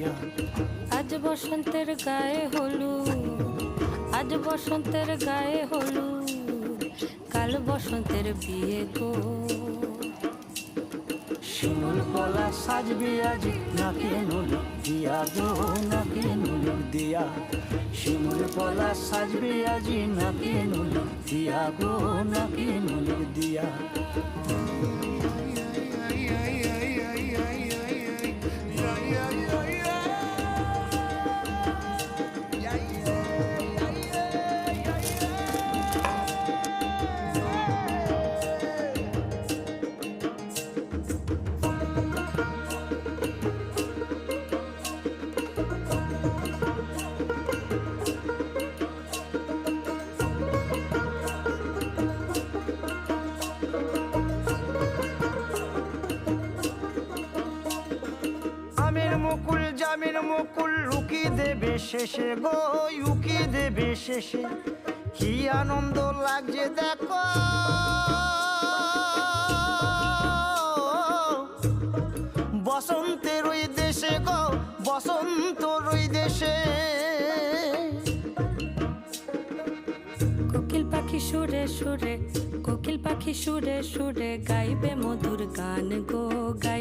দিয়া। আজ বসন্তের গায়ে হলুদ, আজ বসন্তের গায়ে হলুদ, কাল বসন্তের বিয়ে গো। শিমুল পলা সাজবে আজি নাকে নুলুক দিয়া গো, নাকে নুলুক দিয়া। শিমুল পলা সাজবে আজি নাকে নুলুক দিয়া গো, নাকে নুলুক দিয়া। আমের মুকুল জামের মুকুল লুকি দেবে শেষে গো, উকি দেবে শেষে। কি আনন্দ লাগছে দেখো, বসন্তের ওই দেশে গো, বসন্তর ওই দেশে। কোকিল পাখি সুরে সুরে, কোকিল পাখি সুরে সুরে গাইবে মধুর গান গো, গাই